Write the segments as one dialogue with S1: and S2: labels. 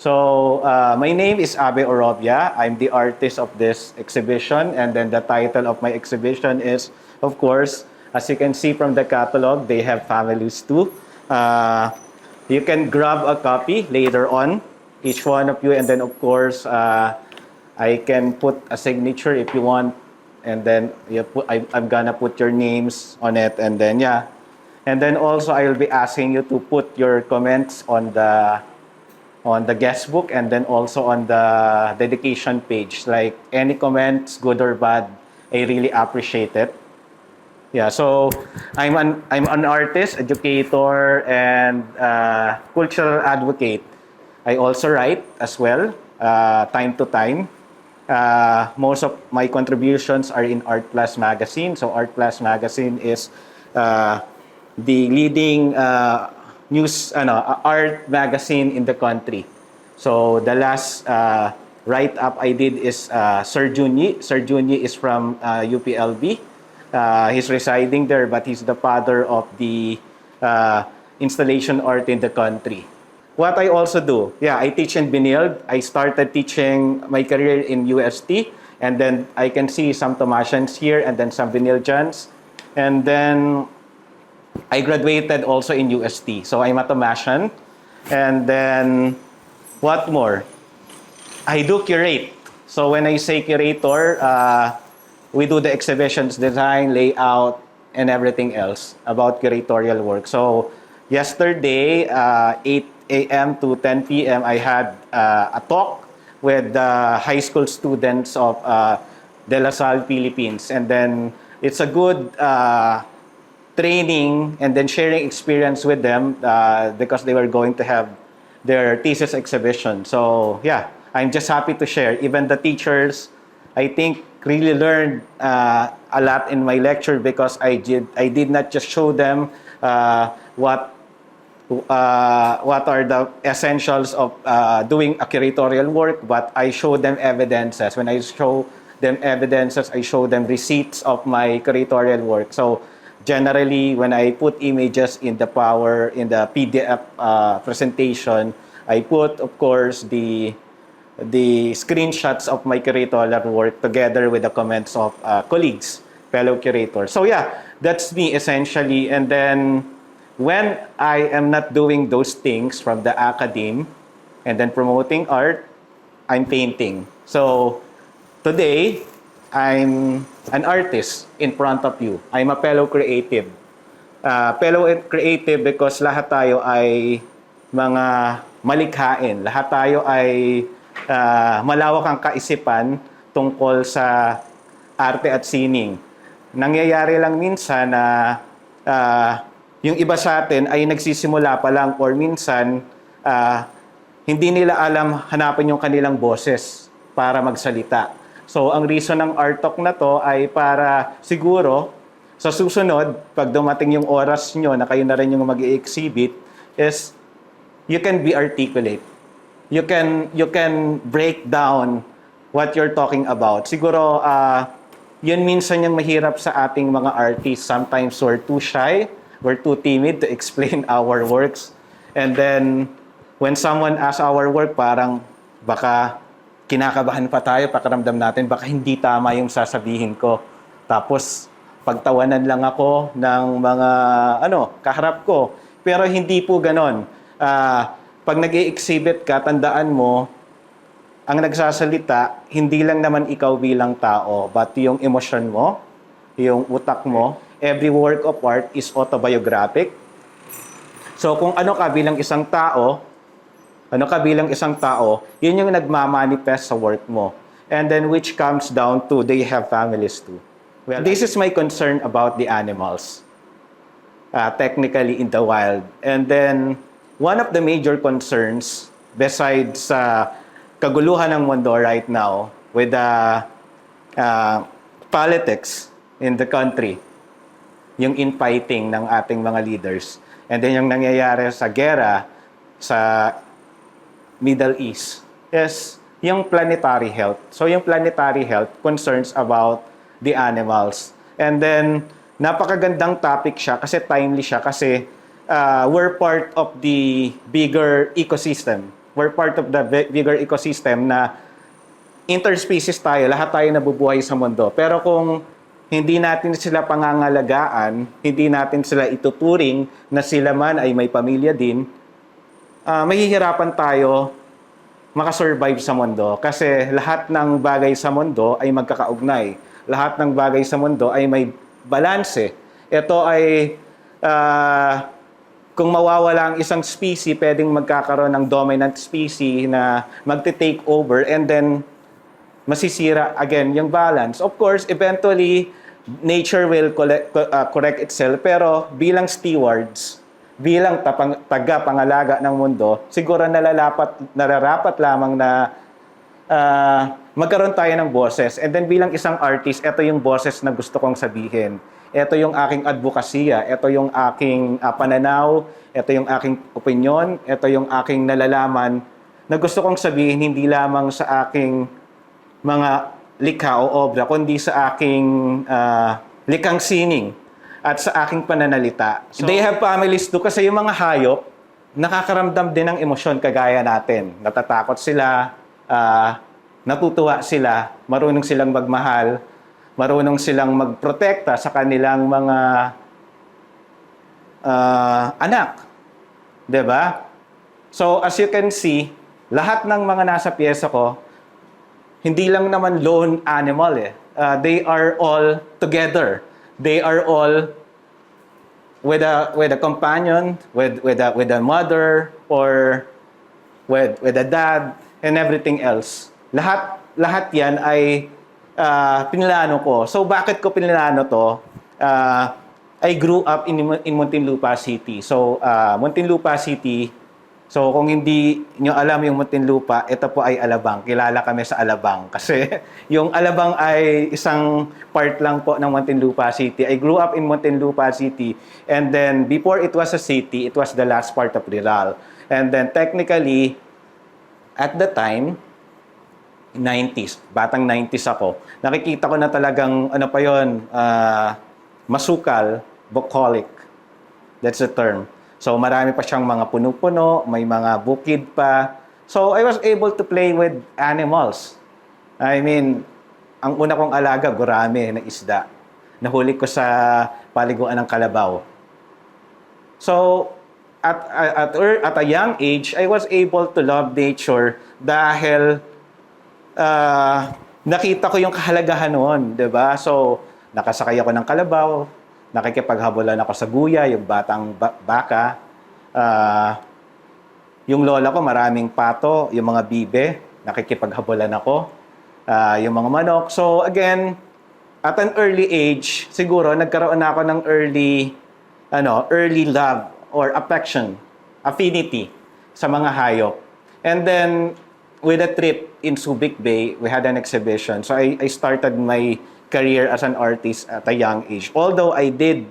S1: So, my name is Abe Orobia. I'm the artist of this exhibition, and then the title of my exhibition is, of course, as you can see from the catalog, they have families too. You can grab a copy later on, each one of you, and then of course, I can put a signature if you want, and then I'm gonna put your names on it, and then yeah. And then also I will be asking you to put your comments on the guest book, and then also on the dedication page. Like any comments, good or bad, I really appreciate it. Yeah, so I'm an artist, educator, and cultural advocate. I also write as well, time to time. Most of my contributions are in Art Plus Magazine. So Art Plus Magazine is the leading art magazine in the country. So the last write-up I did is Sir Junyi. Sir Junyi is from UPLB. He's residing there, but he's the father of the installation art in the country. What I also do, yeah, I teach in Benilde. I started teaching my career in UST, and then I can see some Tomasians here, and then some Benildians. And then I graduated also in UST. So I'm a Tomasian. And then, what more? I do curate. So when I say curator, we do the exhibitions design, layout, and everything else about curatorial work. So yesterday, 8 a.m. to 10 p.m., I had a talk with the high school students of De La Salle, Philippines. And then it's a good training and then sharing experience with them because they were going to have their thesis exhibition. So yeah, I'm just happy to share. Even the teachers, I think, really learned a lot in my lecture because I did not just show them what are the essentials of doing a curatorial work, but I show them evidences. When I show them evidences, I show them receipts of my curatorial work. So generally, when I put images in the PDF presentation, I put, of course, the screenshots of my curatorial work together with the comments of colleagues, fellow curators. So yeah, that's me essentially. And then when I am not doing those things from the academe and then promoting art, I'm painting. So today, I'm an artist in front of you. I'm a fellow creative. Fellow creative because lahat tayo ay mga malikhain. Lahat tayo ay malawak ang kaisipan tungkol sa arte at sining. Nangyayari lang minsan na yung iba sa atin ay nagsisimula pa lang or minsan hindi nila alam hanapin yung kanilang boses para magsalita. So, ang reason ng art talk na to ay para siguro sa susunod, pag dumating yung oras nyo na kayo na rin yung mag-i-exhibit, is you can be articulate. You can break down what you're talking about. Siguro, yun minsan yung mahirap sa ating mga artists. Sometimes we're too shy, we're too timid to explain our works. And then, when someone asks our work, parang baka kinakabahan pa tayo, pakiramdam natin, baka hindi tama yung sasabihin ko. Tapos, pagtawanan lang ako ng mga, kaharap ko. Pero hindi po ganon. Pag nag-i-exhibit ka, tandaan mo, ang nagsasalita, hindi lang naman ikaw bilang tao, but yung emosyon mo, yung utak mo, every work of art is autobiographic. So, kung ano ka bilang isang tao, yun yung nagmamanifest sa work mo. And then which comes down to they have families too. Well, this is my concern about the animals, technically in the wild. And then one of the major concerns, besides kaguluhan ng mundo right now with the politics in the country, yung infighting ng ating mga leaders, and then yung nangyayari sa gera sa Middle East, is yung planetary health. So yung planetary health concerns about the animals. And then, napakagandang topic siya kasi timely siya kasi we're part of the bigger ecosystem. we're part of the bigger ecosystem na interspecies tayo, lahat tayo nabubuhay sa mundo. Pero kung hindi natin sila pangangalagaan, hindi natin sila ituturing na sila man ay may pamilya din, mahihirapan tayo makasurvive sa mundo. Kasi lahat ng bagay sa mundo ay magkakaugnay. Lahat ng bagay sa mundo ay may balanse. Ito ay, kung mawawala ang isang species, pwedeng magkakaroon ng dominant species na magte-take over and then masisira again yung balance. Of course, eventually, nature will correct itself. Pero bilang stewards, bilang tagapangalaga ng mundo, siguro nararapat lamang na magkaroon tayo ng boses. And then bilang isang artist, ito yung boses na gusto kong sabihin. Ito yung aking advokasya, ito yung aking pananaw, ito yung aking opinion, ito yung aking nalalaman na gusto kong sabihin hindi lamang sa aking mga likha o obra, kundi sa aking likhang sining at sa aking pananalita. So, they have families too kasi yung mga hayop, nakakaramdam din ng emosyon kagaya natin. Natatakot sila, natutuwa sila, marunong silang magmahal, marunong silang magprotekta sa kanilang mga anak. 'Di ba? So, as you can see, lahat ng mga nasa piyesa ko, hindi lang naman lone animal eh. They are all together. They are all with a companion, with a mother, or with a dad, and everything else. Lahat yan ay pinlano ko. So bakit ko pinlano to? I grew up in Muntinlupa City. So Muntinlupa City. So kung hindi nyo alam yung Muntinlupa, ito po ay Alabang. Kilala kami sa Alabang. Kasi yung Alabang ay isang part lang po ng Muntinlupa City. I grew up in Muntinlupa City. And then before it was a city, it was the last part of Rizal. And then technically, at the time, 90s, batang 90s ako, nakikita ko na talagang, ano pa yun, masukal, bucolic. That's the term. So marami pa siyang mga puno-puno, may mga bukid pa. So I was able to play with animals. I mean, ang una kong alaga, gurame na isda. Nahuli ko sa paliguan ng kalabaw. So at a young age, I was able to love nature dahil nakita ko yung kahalagahan noon, 'di ba? So nakasakay ako ng kalabaw, nakikipaghabulan ako sa guya, yung batang baka. Yung lola ko, maraming pato, yung mga bibe, nakikipaghabulan ako. Yung mga manok. So again, at an early age, siguro nagkaroon na ako ng early love or affection, affinity sa mga hayop. And then, with a trip in Subic Bay, we had an exhibition. So I started my career as an artist at a young age. Although I did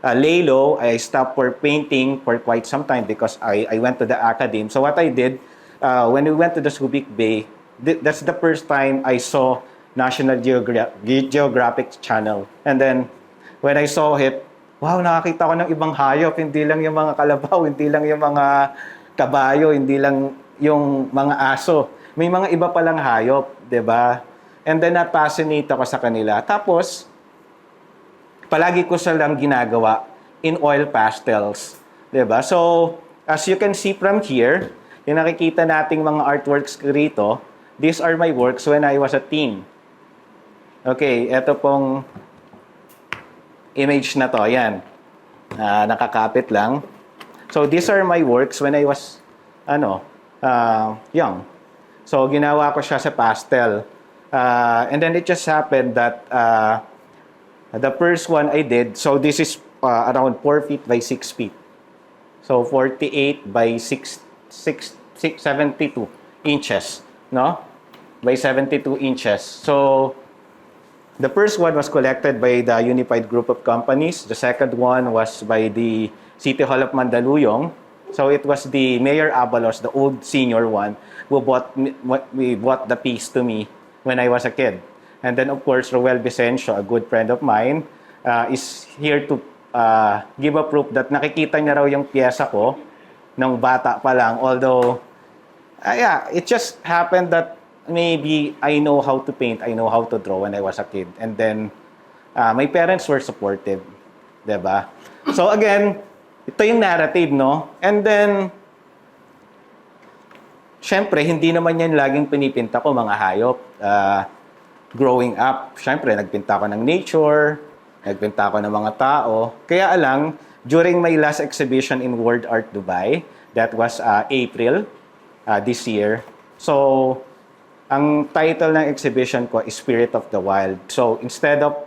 S1: lay low, I stopped for painting for quite some time because I went to the academy. So what I did, when we went to the Subic Bay, that's the first time I saw National Geographic Channel. And then, when I saw it, wow, nakakita ko ng ibang hayop. Hindi lang yung mga kalabaw, hindi lang yung mga kabayo, hindi lang yung mga aso. May mga iba palang hayop, 'di ba? And then, na-fascinate ako sa kanila. Tapos, palagi ko silang ginagawa in oil pastels. Diba? So, as you can see from here, yung nakikita nating mga artworks rito, these are my works when I was a teen. Okay, ito pong image na to. Ayan. Nakakapit lang. So, these are my works when I was, young. So, ginawa ko siya sa pastel. And then it just happened that the first one I did, so this is around 4 feet by 6 feet. So 48 by 72 inches, no? By 72 inches. So the first one was collected by the Unified Group of Companies. The second one was by the City Hall of Mandaluyong. So it was the Mayor Abalos, the old senior one, who bought the piece to me when I was a kid. And then, of course, Roel Vicencio, a good friend of mine, is here to give a proof that nakikita niya raw yung piyesa ko nung bata pa lang. Although, Yeah, it just happened that maybe I know how to paint, I know how to draw when I was a kid. And then, my parents were supportive. 'Di ba? So again, ito yung narrative, no? And then, syempre, hindi naman yan laging pinipinta ko, mga hayop. Growing up, syempre, nagpinta ko ng nature, nagpinta ko ng mga tao. Kaya lang, during my last exhibition in World Art Dubai, that was April this year. So, ang title ng exhibition ko is Spirit of the Wild. So, instead of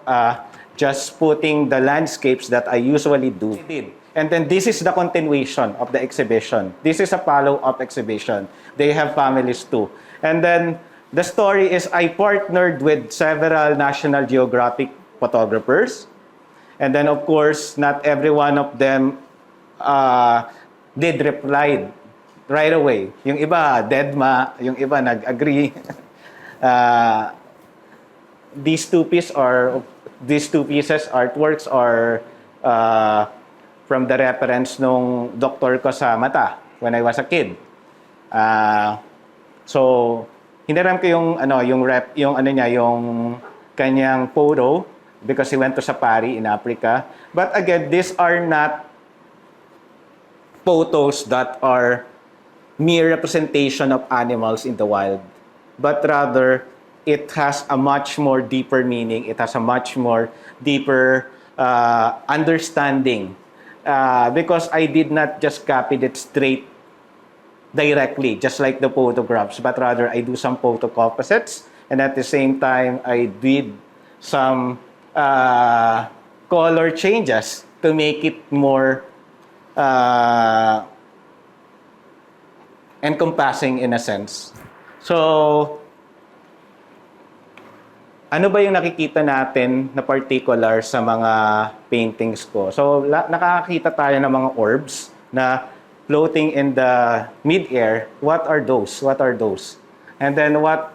S1: just putting the landscapes that I usually do, I did. And then this is the continuation of the exhibition. This is a follow-up exhibition. They have families too. And then the story is I partnered with several National Geographic photographers. And then of course, not every one of them did reply right away. Yung iba, deadma. Yung iba, nag-agree. These two pieces artworks are from the reference nung doktor ko sa mata when I was a kid. So hiniram ko yung yung kanyang photo because he went to safari in Africa. But again, these are not photos that are mere representation of animals in the wild, but rather it has a much more deeper meaning. It has a much more deeper understanding because I did not just copy it straight directly, just like the photographs, but rather I do some photo composites, and at the same time, I did some color changes to make it more encompassing in a sense. So, ano ba yung nakikita natin na particular sa mga paintings ko? So, nakakakita tayo ng mga orbs na floating in the mid-air. What are those? What are those? And then what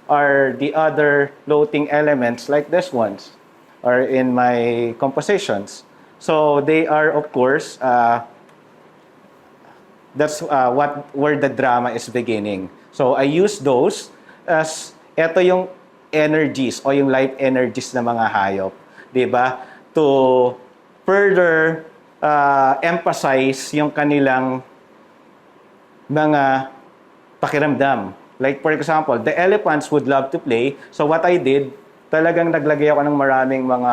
S1: are the other floating elements like this ones or in my compositions? So they are, of course, that's where the drama is beginning. So I use those as ito yung energies o yung life energies ng mga hayop, 'di ba? To further emphasize yung kanilang mga pakiramdam. Like for example, the elephants would love to play. So what I did, talagang naglagay ako ng maraming mga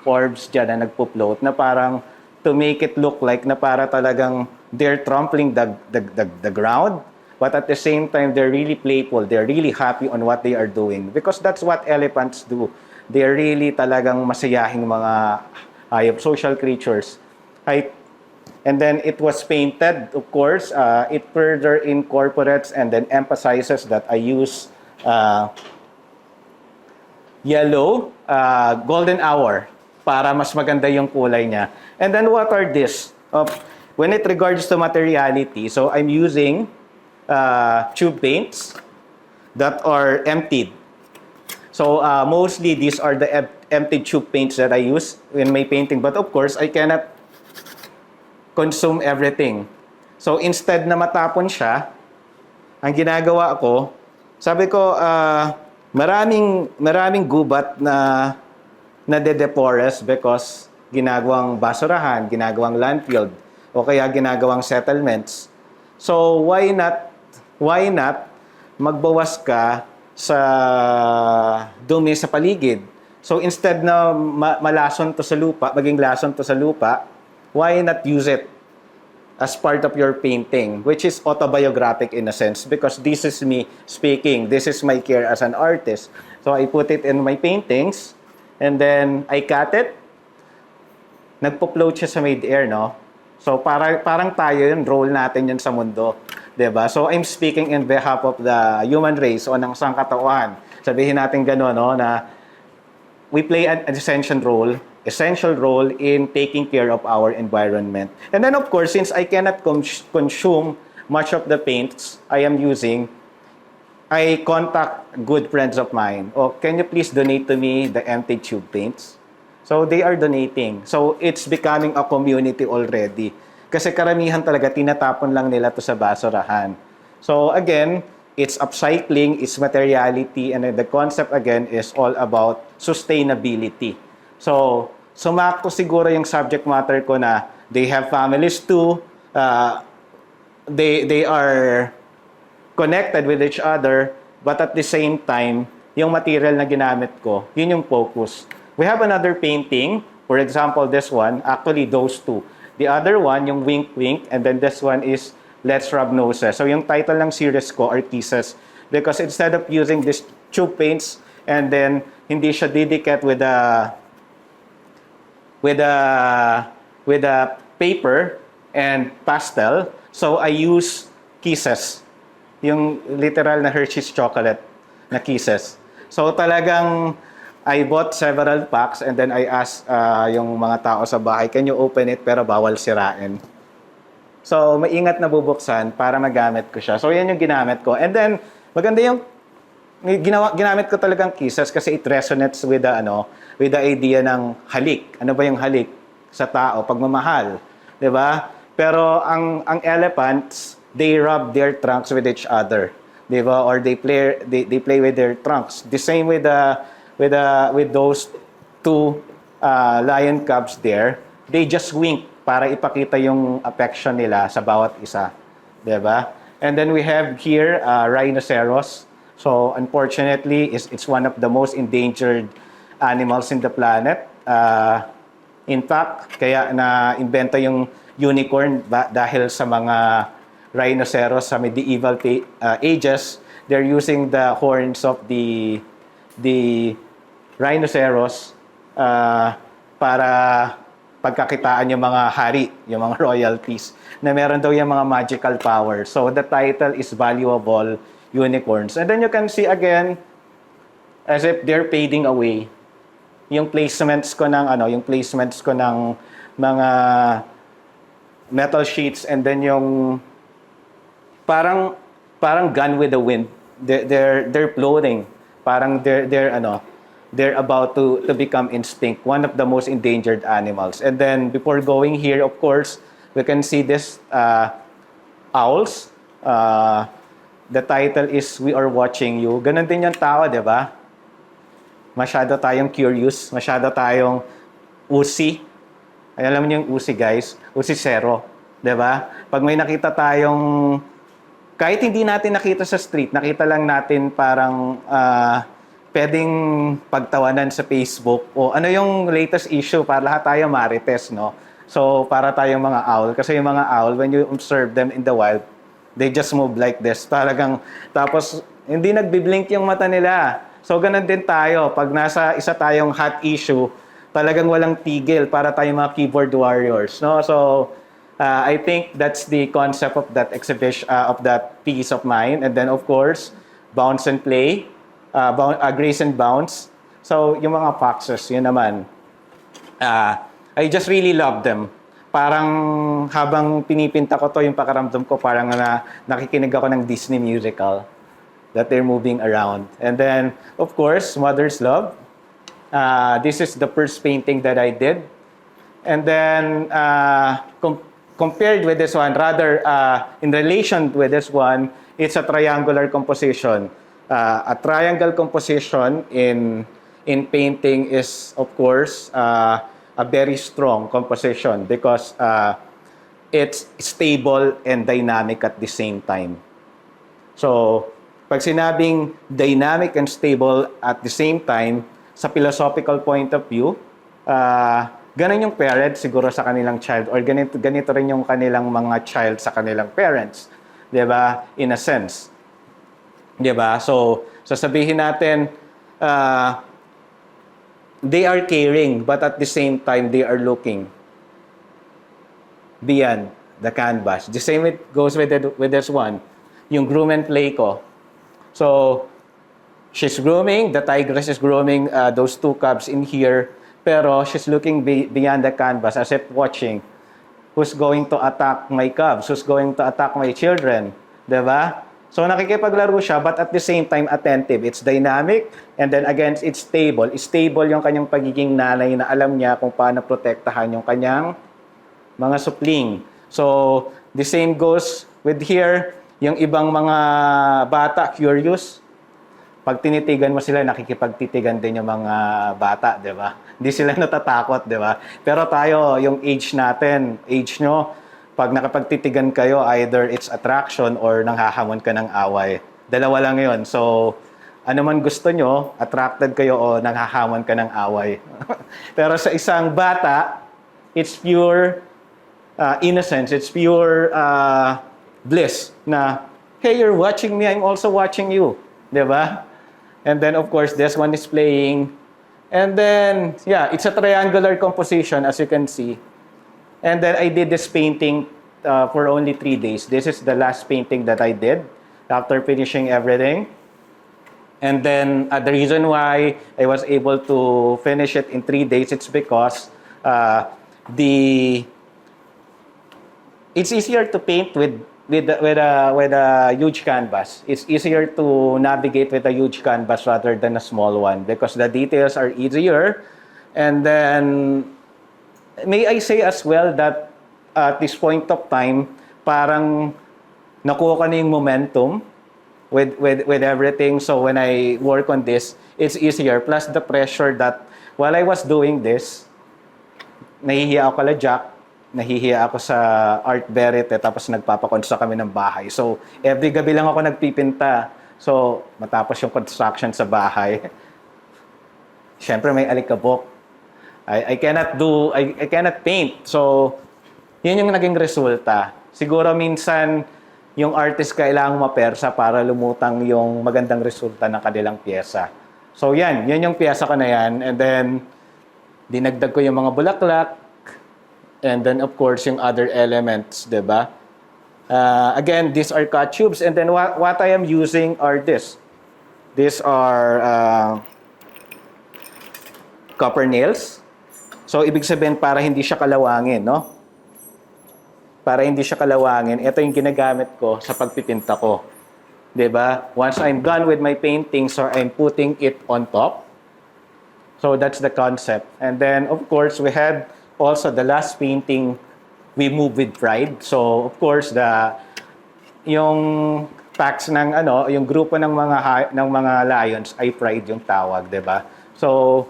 S1: orbs dyan na nagpo-float na parang to make it look like na para talagang they're trampling the ground, but at the same time, they're really playful. They're really happy on what they are doing because that's what elephants do. They're really talagang masayahing mga hayop, social creatures. And then it was painted, of course. It further incorporates and then emphasizes that I use yellow, golden hour para mas maganda yung kulay niya. And then what are this? When it regards to materiality, so I'm using tube paints that are emptied. So mostly these are the empty tube paints that I use in my painting. But of course, I cannot consume everything. So instead na matapon siya, ang ginagawa ko, sabi ko, maraming gubat na nade-deforest because ginagawang basurahan, ginagawang landfill, o kaya ginagawang settlements. So why not magbawas ka sa dumi sa paligid? So instead na malason to sa lupa, maging lason to sa lupa, why not use it as part of your painting, which is autobiographic in a sense, because this is me speaking, this is my care as an artist. So I put it in my paintings, and then I cut it, nagpo-float siya sa mid-air, no? So parang tayo yun, role natin yun sa mundo, 'di ba? So I'm speaking in behalf of the human race o ng sangkatauhan. Sabihin natin gano'n, no, na we play an essential role in taking care of our environment. And then of course, since I cannot consume much of the paints I am using, I contact good friends of mine. Oh, can you please donate to me the empty tube paints? So they are donating. So it's becoming a community already. Kasi karamihan talaga tinatapon lang nila to sa basurahan. So again, it's upcycling, it's materiality, and then the concept again is all about sustainability. So, sumakto siguro yung subject matter ko na they have families too, they are connected with each other, but at the same time, yung material na ginamit ko, yun yung focus. We have another painting, for example, this one, actually those two. The other one, yung Wink Wink, and then this one is Let's Rub Noses. So yung title ng series ko are Kisses, because instead of using this tube paints and then hindi siya didikit with a paper and pastel, so I use Kisses. Yung literal na Hershey's chocolate na Kisses. So talagang I bought several packs and then I asked yung mga tao sa bahay, can you open it pero bawal sirain. So maingat na bubuksan para magamit ko siya. So yan yung ginamit ko. And then maganda yung ginamit ko talagang Kisses kasi it resonates with the idea ng halik. Ano ba yung halik sa tao? Pagmamahal, 'di ba? Pero ang elephants, they rub their trunks with each other, 'di ba? Or they play with their trunks. The same with those two lion cubs there. They just wink para ipakita yung affection nila sa bawat isa, 'di ba? And then we have here rhinoceros. So unfortunately, it's one of the most endangered animals in the planet. In fact, kaya na-invento yung unicorn dahil sa mga rhinoceros sa medieval ages. They're using the horns of the rhinoceros para pagkakitaan yung mga hari, yung mga royalties, na meron daw yung mga magical power. So the title is Valuable Unicorns. And then you can see again, as if they're fading away, yung placements ko ng mga metal sheets, and then yung parang Gone with the Wind. They're floating. Parang they're about to become extinct, one of the most endangered animals. And then before going here, of course, we can see this owls. The title is We Are Watching You. Ganun din yung tao, di ba? Masyado tayong curious, masyado tayong usi. Ay, alam niyo yung usi, guys? Usi zero, di ba? Pag may nakita tayong, kahit hindi natin nakita sa street, nakita lang natin parang pwedeng pagtawanan sa Facebook o ano yung latest issue para lahat tayo marites, no? So, para tayong mga owl. Kasi yung mga owl, when you observe them in the wild, they just move like this. Talagang, tapos, hindi nagbiblink yung mata nila. So, ganun din tayo. Pag nasa isa tayong hot issue, talagang walang tigil para tayong mga keyboard warriors, no? So, I think that's the concept of that exhibition, of that piece of mine. And then, of course, bounce and play, grace and bounce. So, yung mga foxes, yun naman. I just really love them. Parang habang pinipinta ko to, yung pakaramdam ko, parang nakikinig ako ng Disney musical that they're moving around. And then, of course, Mother's Love. This is the first painting that I did. And then, compared with this one, rather, in relation with this one, it's a triangular composition. A triangle composition in painting is, of course, a very strong composition because it's stable and dynamic at the same time. So, pag sinabing dynamic and stable at the same time, sa philosophical point of view, ganun yung parent siguro sa kanilang child or ganito rin yung kanilang mga child sa kanilang parents. 'Di ba? In a sense. 'Di ba? So, sasabihin natin, they are caring, but at the same time, they are looking beyond the canvas. The same goes with this one, yung groom and play ko. So, she's grooming, the tigress is grooming those two cubs in here, pero she's looking beyond the canvas as if watching who's going to attack my cubs, who's going to attack my children. Diba? So, nakikipaglaro siya, but at the same time, attentive. It's dynamic, and then again, it's stable. Stable yung kanyang pagiging nanay na alam niya kung paano protektahan yung kanyang mga supling. So, the same goes with here, Yung ibang mga bata, curious, pag tinitigan mo sila, nakikipagtitigan din yung mga bata, di ba? Hindi sila natatakot, di ba? Pero tayo, yung age natin, age nyo, pag nakapagtitigan kayo, either it's attraction or nanghahamon ka ng away. Dalawa lang yun. So, ano man gusto nyo, attracted kayo o nanghahamon ka ng away. Pero sa isang bata, it's pure innocence, it's pure bliss na, hey, you're watching me, I'm also watching you. Di ba? And then, of course, this one is playing. And then, yeah, it's a triangular composition, as you can see. And then, I did this painting for only 3 days. This is the last painting that I did after finishing everything. And then, the reason why I was able to finish it in 3 days, it's because it's easier to paint with a huge canvas. It's easier to navigate with a huge canvas rather than a small one because the details are easier. And then, may I say as well that at this point of time, parang nakuha ko na yung momentum with everything. So when I work on this, it's easier. Plus the pressure that while I was doing this, nahihiya ako kala Jack, nahihiya ako sa Art Verite, tapos nagpapakonstruct kami ng bahay. So, every gabi lang ako nagpipinta. So, matapos yung construction sa bahay, syempre may alikabok. I cannot paint. So, yun yung naging resulta. Siguro minsan, yung artist kailangang mapersa para lumutang yung magandang resulta ng kanilang pyesa. So, yan yung pyesa ko na yan. And then, dinagdag ko yung mga bulaklak. And then, of course, yung other elements, diba? Again, these are cut tubes. And then, what I am using are this. These are copper nails. So, ibig sabihin, para hindi siya kalawangin, no? Para hindi siya kalawangin, ito yung ginagamit ko sa pagpipinta ko. Diba? Once I'm done with my painting, so I'm putting it on top. So, that's the concept. And then, of course, we had also the last painting, we move with pride. So of course yung packs ng yung grupo ng mga lions ay pride yung tawag, 'di ba? So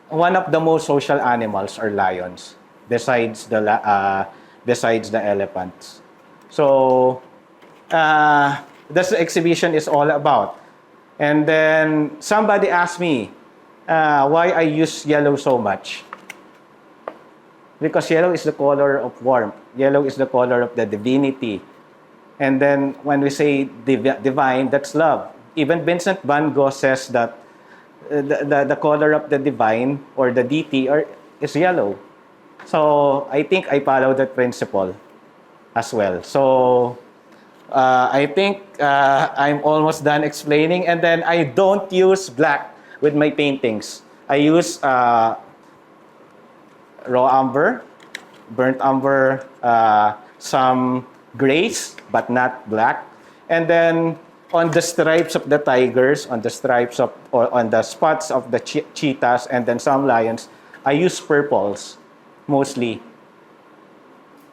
S1: one of the most social animals are lions besides the elephants. So that's the exhibition is all about. And then somebody asked me why I use yellow so much. Because yellow is the color of warmth. Yellow is the color of the divinity. And then when we say divine, that's love. Even Vincent van Gogh says that the color of the divine or the deity is yellow. So I think I follow that principle as well. So I think I'm almost done explaining. And then I don't use black with my paintings. I use raw umber, burnt umber, some grays, but not black. And then on the stripes of the tigers, on the spots of the cheetahs, and then some lions, I use purples mostly.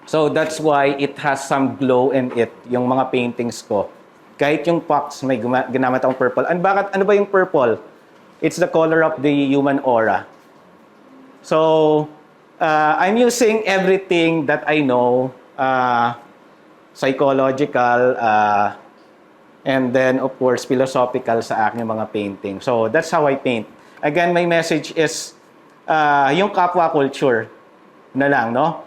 S1: So that's why it has some glow in it, yung mga paintings ko. Kahit yung pox, may ginamit akong purple. Ano ba yung purple? It's the color of the human aura. So, I'm using everything that I know, psychological, and then, of course, philosophical sa aking mga painting. So, that's how I paint. Again, my message is yung kapwa culture na lang, no?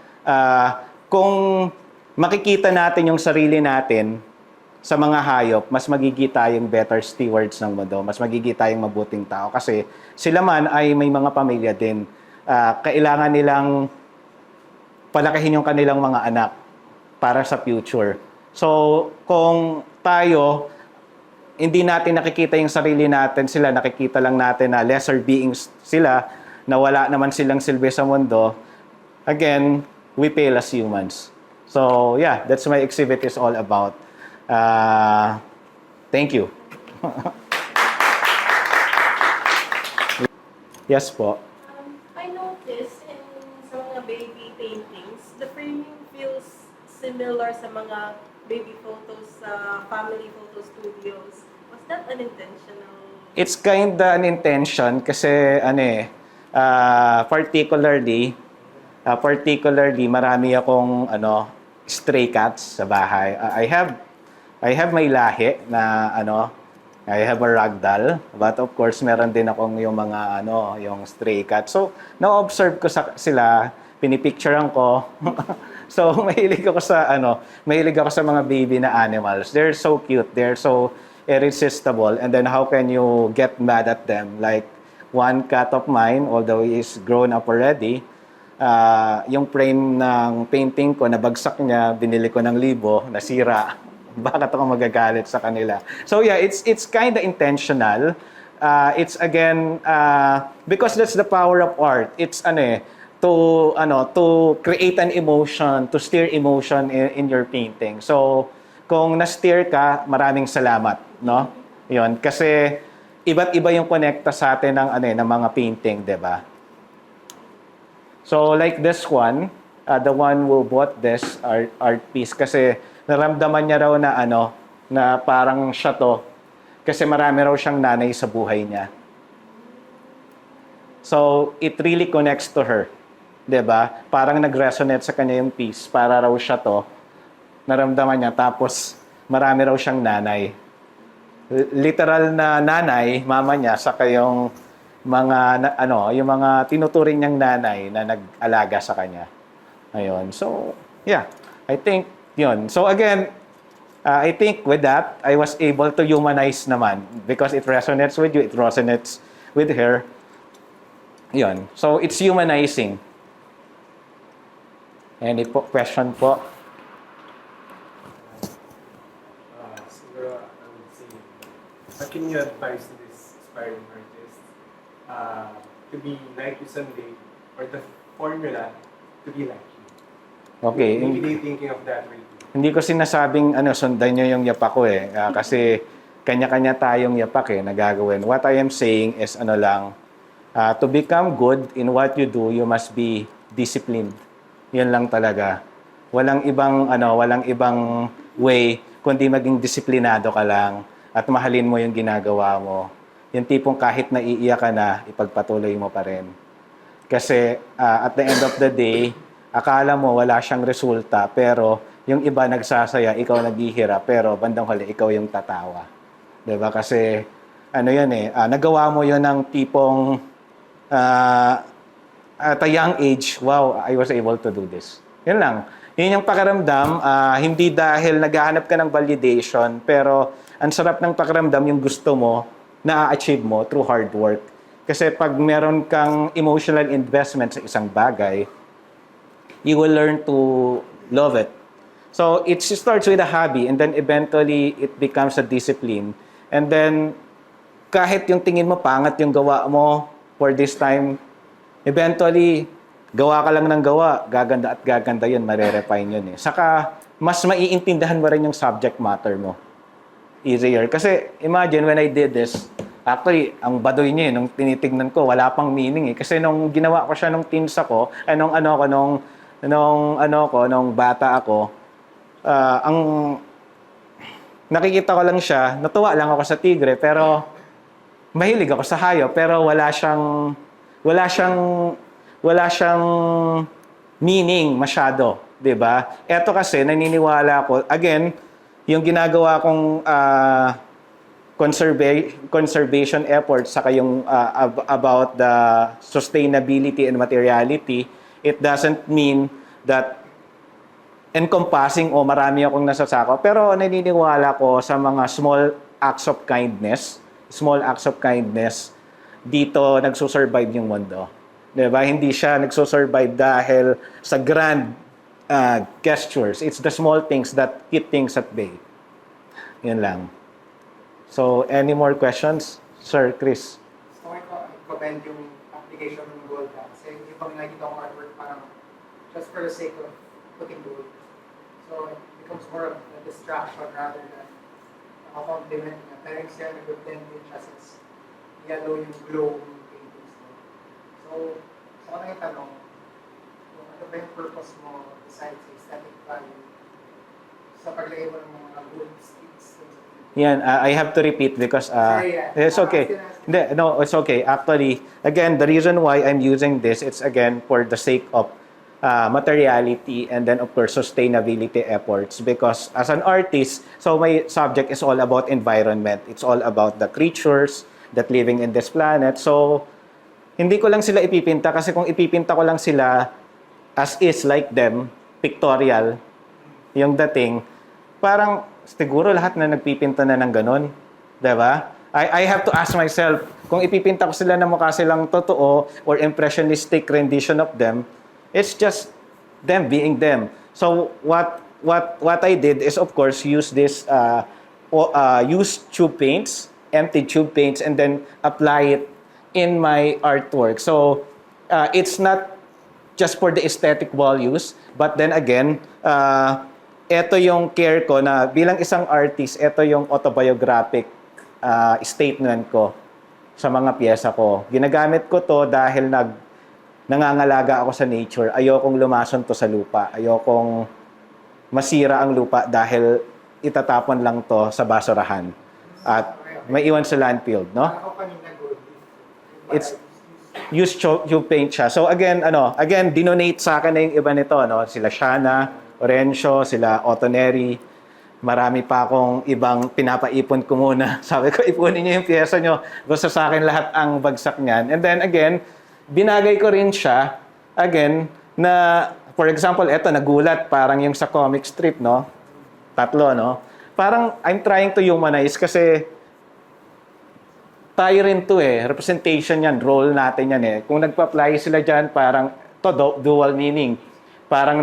S1: Kung makikita natin yung sarili natin sa mga hayop, mas magiging tayong better stewards ng mundo, mas magiging tayong mabuting tao. Kasi sila man ay may mga pamilya din. Kailangan nilang palakihin yung kanilang mga anak para sa future. So, kung tayo, hindi natin nakikita yung sarili natin, sila nakikita lang natin na lesser beings sila, na wala naman silang silbi sa mundo, again, we fail as humans. So, yeah, that's my exhibit is all about. Thank you. Yes po.
S2: I noticed sa mga baby paintings, the framing feels similar sa mga baby photos sa family photo studios. Was that unintentional?
S1: It's kinda an intention kasi particularly marami akong stray cats sa bahay. I have my lahi na I have a ragdoll, but of course meron din akong yung mga yung stray cat. So, na-observe ko sila, pinipicturean ko. So, mahilig ako sa mga baby na animals. They're so cute, they're so irresistible. And then how can you get mad at them? Like one cat of mine, although he is grown up already, yung frame ng painting ko, nabagsak niya, binili ko ng 1,000, nasira. Bakit ako magagalit sa kanila? So yeah, it's kind of intentional. It's again because that's the power of art. It's to create an emotion, to steer emotion in your painting. So kung na-steer ka, maraming salamat, no? 'Yon kasi iba't iba yung connecta sa atin ng mga painting, 'di ba? So like this one, the one who bought this art piece kasi naramdaman niya raw na na parang siya to kasi marami raw siyang nanay sa buhay niya. So it really connects to her, 'di ba? Parang nag-resonate sa kanya yung piece, para raw siya to. Naramdaman niya tapos marami raw siyang nanay. Literal na nanay, mama niya, saka yung yung mga tinuturing niyang nanay na nag-alaga sa kanya. Ayun. So, yeah. I think, yun. So, again, I think with that, I was able to humanize naman because it resonates with you, it resonates with her. Yun. So, it's humanizing. Any question po?
S3: Siguro, I would say, what can you advise to this aspiring artist to be like you someday, or the formula to be like you?
S1: Okay.
S3: Maybe they thinking of that way too.
S1: Hindi ko sinasabing sundan nyo yung yapak ko eh. Kasi kanya-kanya tayong yapak eh na gagawin. What I am saying is to become good in what you do, you must be disciplined. Yun lang talaga. Walang ibang way kundi maging disiplinado ka lang at mahalin mo yung ginagawa mo. Yung tipong kahit naiiyak ka na, ipagpatuloy mo pa rin. Kasi at the end of the day, akala mo wala siyang resulta, pero yung iba nagsasaya, ikaw naghihirap, pero bandang huli, ikaw yung tatawa. Diba? Kasi, nagawa mo yun ng tipong, at a young age, wow, I was able to do this. Yun lang. Yun yung pakiramdam, hindi dahil naghahanap ka ng validation, pero ang sarap ng pakiramdam yung gusto mo, na-achieve mo through hard work. Kasi pag meron kang emotional investment sa isang bagay, you will learn to love it. So it starts with a hobby and then eventually it becomes a discipline. And then kahit yung tingin mo pangit yung gawa mo for this time, eventually gawa ka lang ng gawa, gaganda at gaganda yun, marerefine yun eh. Saka mas maiintindihan mo rin yung subject matter mo. Easier. Kasi imagine when I did this, actually, ang baduy niya nung tinitignan ko, wala pang meaning eh. Kasi nung ginawa ko siya nung teens ako, nung bata ako, ang nakikita ko lang siya, natuwa lang ako sa tigre, pero mahilig ako sa hayop, pero wala siyang meaning masyado, 'di ba? Ito kasi naniniwala ako, again, yung ginagawa kong conservation efforts saka yung about the sustainability and materiality, it doesn't mean that encompassing o marami akong nasasako, pero naniniwala ko sa mga small acts of kindness, dito nagsusurvive yung mundo. Diba? Hindi siya nagsusurvive dahil sa grand gestures. It's the small things that keep things at bay. Yan lang. So, any more questions? Sir Chris?
S4: So, I-comment yung application ng gold kasi yung pag nakikita ko artwork parang just for the sake of putting gold. So, it becomes more of a distraction rather than a compliment. Parang siya nag-blend din siya since yellow yung glow ng paintings mo. So, ako na yung tanong, ano ba yung purpose mo besides aesthetic value sa paglagay mo ng mga gold sticks.
S1: Yan, I have to repeat because
S4: Sorry,
S1: it's okay. Hindi, no, it's okay. Actually, again, the reason why I'm using this, it's again for the sake of materiality and then of course sustainability efforts, because as an artist, so my subject is all about environment. It's all about the creatures that living in this planet. So hindi ko lang sila ipipinta kasi kung ipipinta ko lang sila as is like them, pictorial, yung dating, parang siguro lahat na nagpipinta na ng ganun. Diba? I have to ask myself, kung ipipinta ko sila na mukha silang totoo or impressionistic rendition of them, it's just them being them. So what I did is of course use this use tube paints, empty tube paints, and then apply it in my artwork. So it's not just for the aesthetic values, but then again, ito yung care ko na bilang isang artist, ito yung autobiographic statement ko sa mga piyesa ko. Ginagamit ko to dahil nangangalaga ako sa nature. Ayokong lumason to sa lupa. Ayokong masira ang lupa dahil itatapon lang to sa basurahan. At may iwan sa landfill, no?
S4: Ako kanina gold.
S1: It's use tube paint siya. So again, dinonate sa akin na yung iba nito, no? Sila Shana, Orencio, sila Otoneri. Marami pa akong ibang pinapaipon ko muna. Sabi ko, ipunin niyo yung piyesa niyo. Basta sa akin lahat ang bagsak niyan. And then again, binagay ko rin siya, again, na, for example, eto, nagulat, parang yung sa comic strip, no? Tatlo, no? Parang, I'm trying to humanize kasi tayo rin to representation yan, role natin yan Kung nagpa-apply sila dyan, parang, to dual meaning. Parang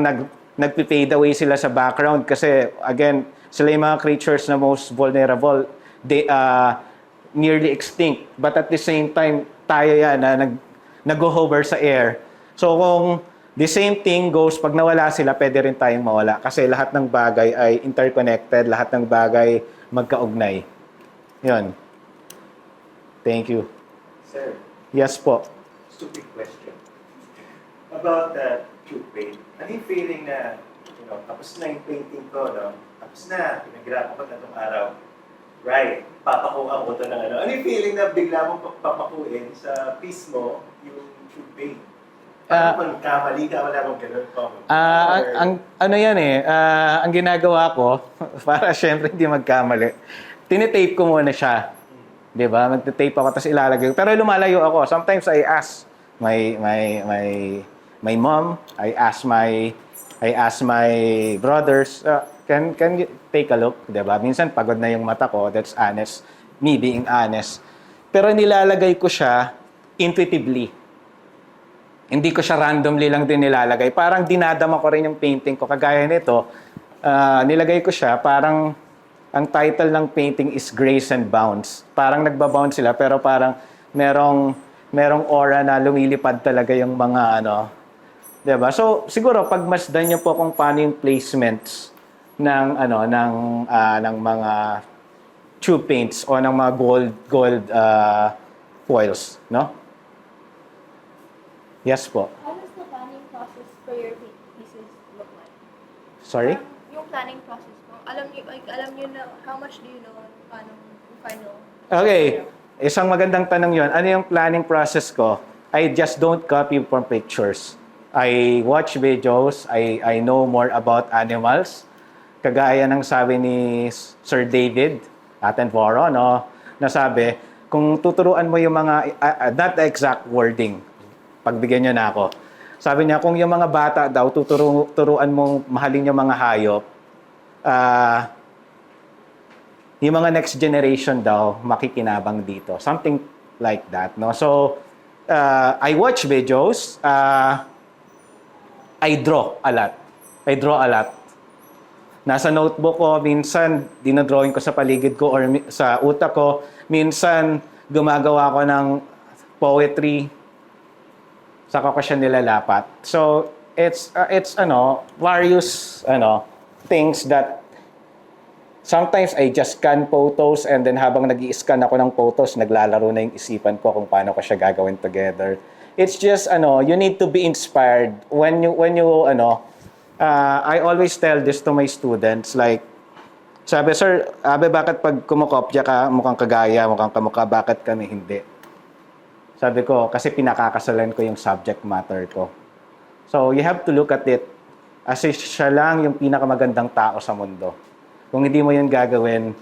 S1: nagpi-fade away sila sa background kasi, again, sila yung mga creatures na most vulnerable. They nearly extinct. But at the same time, tayo yan na nag-hover sa air. So kung the same thing goes, pag nawala sila, pwede rin tayong mawala. Kasi lahat ng bagay ay interconnected, lahat ng bagay magkaugnay. Yun. Thank you.
S5: Sir,
S1: Yes po.
S5: stupid question. About the tube paint. Ano yung feeling na, tapos na yung painting ko, no? Tapos na, pinaghirapan ko na itong araw. Right, papakuha ko ito ng ano. Ano yung feeling na bigla mong papakuin sa piece mo yung tube paint? Paano kamali ka, wala akong ganun po.
S1: Ang ano yan ang ginagawa ko, para syempre hindi magkamali, tinitape ko muna siya. Di ba? Magtitape ako, tapos ilalagay ko. Pero lumalayo ako. Sometimes I ask my mom, I ask my brothers, can you take a look? Di ba? Minsan pagod na yung mata ko, that's honest. Me being honest. Pero nilalagay ko siya intuitively. Hindi ko siya randomly lang din nilalagay. Parang dinadama ko rin yung painting ko. Kagaya nito, nilagay ko siya, parang ang title ng painting is Grace and Bounce. Parang nagbabounce sila, pero parang merong aura na lumilipad talaga yung mga diba? So, siguro, pagmasdan niyo po kung paano yung placements ng mga tube paints o ng mga gold foils, no? Yes po.
S6: How does the planning process for your pieces look like?
S1: Sorry?
S6: Yung planning process mo, alam niyo na, how much do you know paano yung final?
S1: Okay. Isang magandang tanong yon. Ano yung planning process ko? I just don't copy from pictures. I watch videos. I know more about animals. Kagaya ng sabi ni Sir David Attenborough, no? Na sabi, kung tuturuan mo yung mga, not the exact wording, pagbigyan niyo na ako. Sabi niya, kung yung mga bata daw, turuan mong mahalin yung mga hayop, yung mga next generation daw, makikinabang dito. Something like that, no? So, I watch videos, I draw a lot. Nasa notebook ko, minsan dinodrawing ko sa paligid ko or sa utak ko. Minsan gumagawa ko ng poetry, saka ko siya nilalapat. So, it's various things that sometimes I just scan photos and then habang nag-i-scan ako ng photos, naglalaro na yung isipan ko kung paano ko siya gagawin together. It's just you need to be inspired when you I always tell this to my students, like Sabi, sir, bakit pag kumukopya ka, mukhang kagaya, mukhang kamukha, bakit kami hindi? Sabi ko, kasi pinakakasalan ko yung subject matter ko. So, you have to look at it as if siya lang yung pinakamagandang tao sa mundo. Kung hindi mo yun gagawin,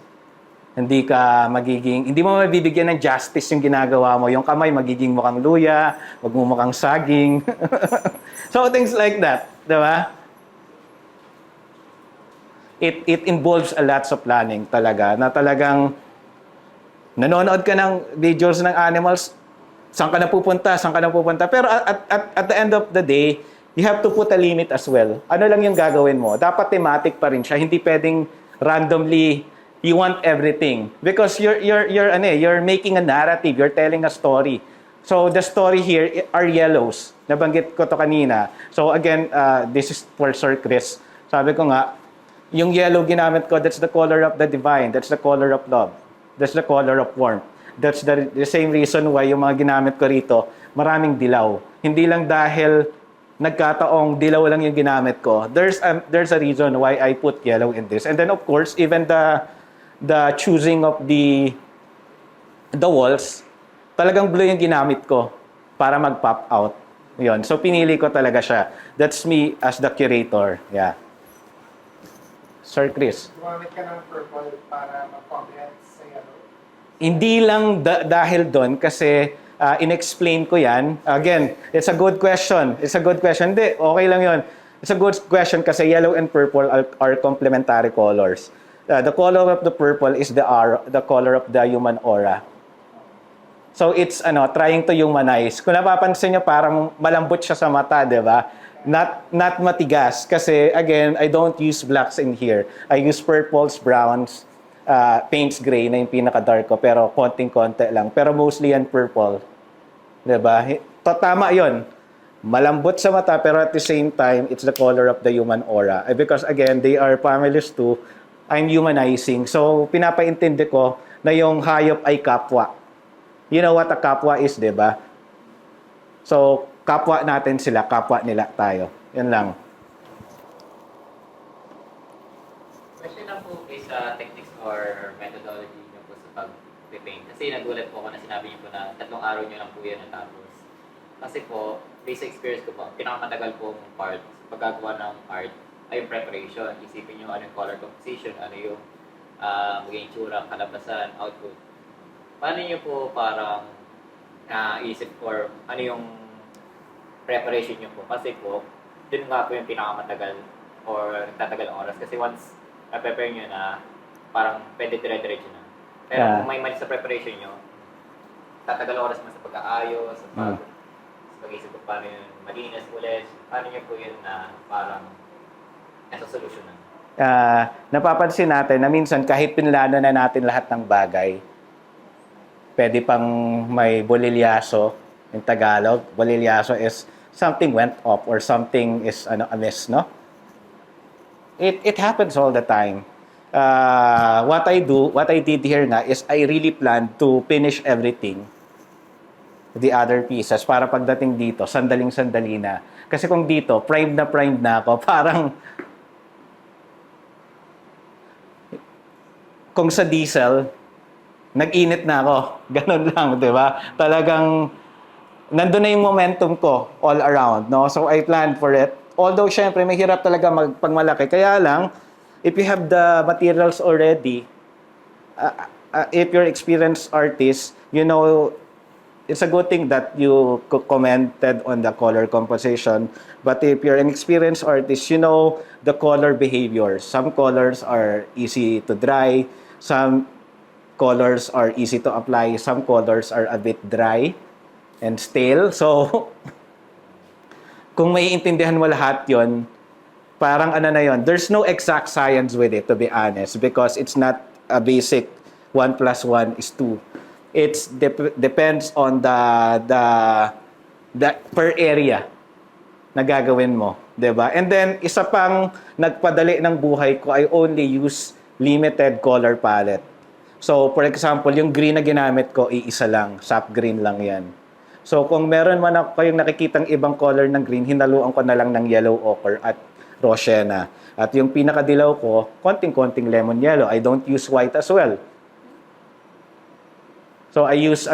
S1: hindi mo mabibigyan ng justice yung ginagawa mo. Yung kamay, magiging mukhang luya, magmumukhang saging. So, things like that. Diba? It involves a lots of planning talaga. Na talagang nanonood ka ng videos ng animals, saan ka na pupunta. Pero at the end of the day, you have to put a limit as well. Ano lang yung gagawin mo? Dapat thematic pa rin siya. Hindi pwedeng randomly you want everything. Because you're making a narrative. You're telling a story. So the story here are yellows. Nabanggit ko to kanina. So again, this is for Sir Chris. Sabi ko nga, yung yellow ginamit ko, that's the color of the divine. That's the color of love. That's the color of warmth. That's the same reason why yung mga ginamit ko rito, maraming dilaw. Hindi lang dahil nagkataong dilaw lang yung ginamit ko. There's a reason why I put yellow in this. And then of course, even the choosing of the walls, talagang blue yung ginamit ko para mag-pop out. Yun. So pinili ko talaga siya. That's me as the curator. Yeah. Sir Chris.
S4: Gumamit ka ng purple para mag-complement sa yellow.
S1: Hindi lang dahil doon kasi in-explain ko yan. Again, it's a good question. Hindi, okay lang yon. It's a good question kasi yellow and purple are complementary colors. The color of the purple is the color of the human aura. So it's trying to humanize. Kung napapansin niyo parang malambot siya sa mata, 'di ba? Not matigas kasi again, I don't use blacks in here. I use purples, browns, paints gray na yung pinaka-dark ko pero konting-konti lang. Pero mostly yan purple. 'Di ba? Tama 'yon. Malambot sa mata pero at the same time, it's the color of the human aura. Because again, they are families too. I'm humanizing. So pinapaintindi ko na yung hayop ay kapwa. You know what a kapwa is, 'di ba? So kapwa natin sila, kapwa nila tayo. Yan lang.
S7: Question lang po please sa techniques or methodology niyo po sa pag-paint. Kasi nagulat po ako na sinabi niyo po na 3 araw niyo lang po yan natapos. Kasi po, based sa experience ko po, pinakamatagal pong part sa paggagawa ng art ay yung preparation. Isipin niyo ano yung color composition, ano yung maging tsura, kalabasan, output. Paano niyo po parang isip or ano yung preparation nyo po? Kasi po, dun nga po yung pinakamatagal or nagtatagal ang oras. Kasi once na-prepare nyo na, parang pwede dire-diretso na. Pero kung may mali sa preparation nyo, tatagal ang oras mo sa pag-aayos, sa pag-isip ko paano yun malinis ulit. Paano nyo po yun na parang nasa solusyon na?
S1: Napapansin natin na minsan kahit pinlano na natin lahat ng bagay, pwede pang may bolilyaso in Tagalog. Bolilyaso is something went off or something is amiss, no? It happens all the time. What I did here nga is I really planned to finish everything, the other pieces, para pagdating dito, sandaling-sandali na. Kasi kung dito, primed na ako, parang kung sa diesel, nag-init na ako. Ganun lang, di ba? Talagang nandun na yung momentum ko all around, no? So I planned for it. Although syempre mahirap talaga magpagmalaki. Kaya lang if you have the materials already, if you're experienced artist, you know it's a good thing that you commented on the color composition. But if you're an experienced artist, you know the color behaviors. Some colors are easy to dry, some colors are easy to apply, some colors are a bit dry and stale. So, kung maiintindihan mo lahat yon, parang na yon. There's no exact science with it, to be honest, because it's not a basic 1 + 1 is 2. It depends on the per area na gagawin mo, 'di ba? And then isa pang nagpadali ng buhay ko, I only use limited color palette. So, for example, yung green na ginamit ko, iisa lang, sap green lang 'yan. So, kung meron man kayong nakikitang ibang color ng green, hinaluan ko na lang ng yellow ochre at Rosena. At yung pinakadilaw ko, konting-konting lemon yellow. I don't use white as well. So I use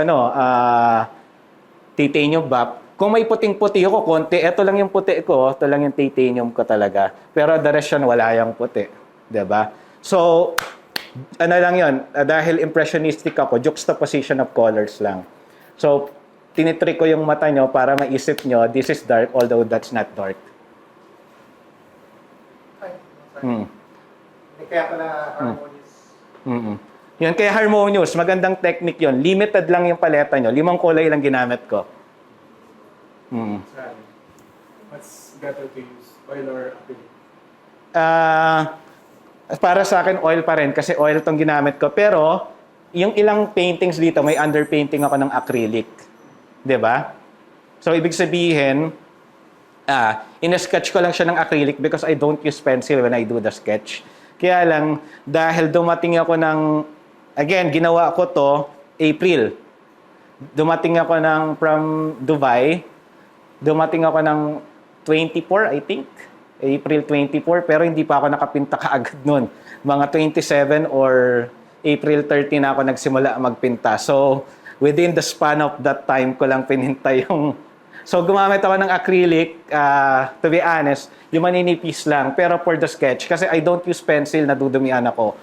S1: titanium BAP. Kung may puting-puti ako, konti, ito lang yung puti ko, ito lang yung titanium ko talaga. Pero the rest yun, wala yung puti. 'Di ba? So, ano lang yun, dahil impressionistic ako, juxtaposition of colors lang. So, tinitrik ko yung mata nyo para maisip nyo, this is dark, although that's not dark.
S4: Okay.
S1: Hmm.
S4: Hindi kaya pala harmonious.
S1: Mm-mm. Yun, kaya harmonious, magandang technique yun. Limited lang yung paleta nyo, 5 kulay lang ginamit ko. Mm.
S3: Sorry. What's better to use? Oil or acrylic?
S1: Para sa akin, oil pa rin kasi oil tong ginamit ko. Pero, yung ilang paintings dito, may underpainting ako ng acrylic. 'Di ba? So, ibig sabihin, in-sketch ko lang siya ng acrylic because I don't use pencil when I do the sketch. Kaya lang, dahil dumating ako ng, again, ginawa ko to April. Dumating ako from Dubai. Dumating ako ng 24, I think. April 24, pero hindi pa ako nakapinta kaagad nun. Mga 27 or April 30 na ako nagsimula magpinta. So, within the span of that time ko lang pininta yung... So, gumamit ako ng acrylic, to be honest, yung maninipis lang. Pero for the sketch, kasi I don't use pencil, nadudumian ako.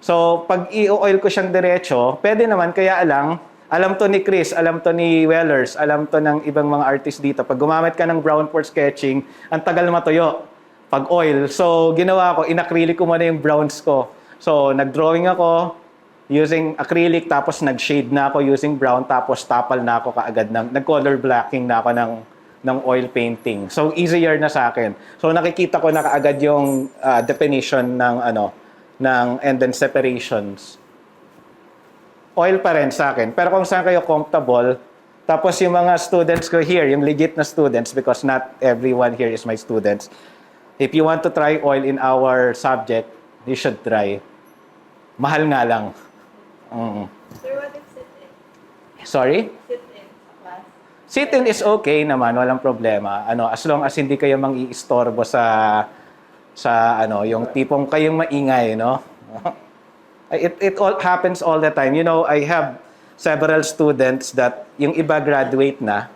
S1: So, pag i-oil ko siyang diretso, pwede naman, kaya lang, alam to ni Chris, alam to ni Wellers, alam to ng ibang mga artist dito. Pag gumamit ka ng brown for sketching, ang tagal matuyo pag oil. So, ginawa ko, in-acrylic ko muna yung browns ko. So, nag-drawing ako using acrylic, tapos nag-shade na ako using brown, tapos tapal na ako kaagad nag-color blocking na ako ng oil painting. So, easier na sa akin. So, nakikita ko na kaagad yung definition and then separations. Oil pa rin sa akin. Pero kung saan kayo comfortable, tapos yung mga students ko here, yung legit na students, because not everyone here is my students, if you want to try oil in our subject, you should try. Mahal nga lang.
S6: Sir, what if sit-in?
S1: Sorry?
S6: Sit-in sa class.
S1: Sit-in is okay naman, walang problema. As long as hindi kayo mang-iistorbo sa yung tipong kayong maingay, no? It all happens all the time. You know, I have several students that yung iba graduate na,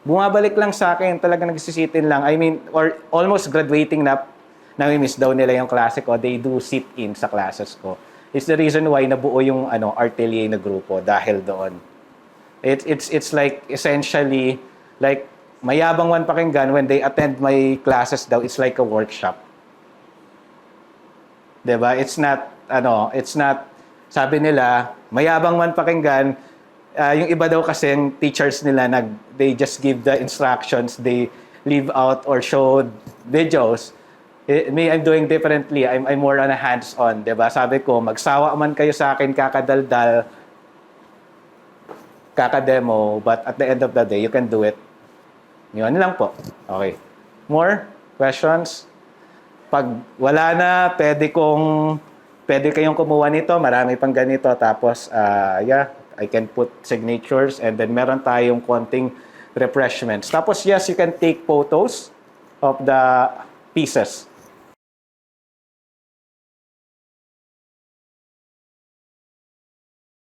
S1: bumabalik lang sa akin, talaga nagsisitin lang. I mean, or almost graduating na, nami-miss daw nila yung klase ko. They do sit-in sa classes ko. It's the reason why nabuo yung Artelier na grupo dahil doon. It's like essentially like mayabang man pakinggan when they attend my classes daw, it's like a workshop. 'Di ba? It's not sabi nila, mayabang man pakinggan, yung iba daw kasi yung teachers nila they just give the instructions, they leave out or show videos. Me, I'm doing differently. I'm more on a hands-on, 'di ba? Sabi ko, magsawa man kayo sa akin kakadaldal, kakademo, but at the end of the day, you can do it. Yun lang po. Okay. More questions? Pag wala na, pwede kayong kumuha nito, marami pang ganito, tapos, I can put signatures, and then meron tayong konting refreshments. Tapos, yes, you can take photos of the pieces.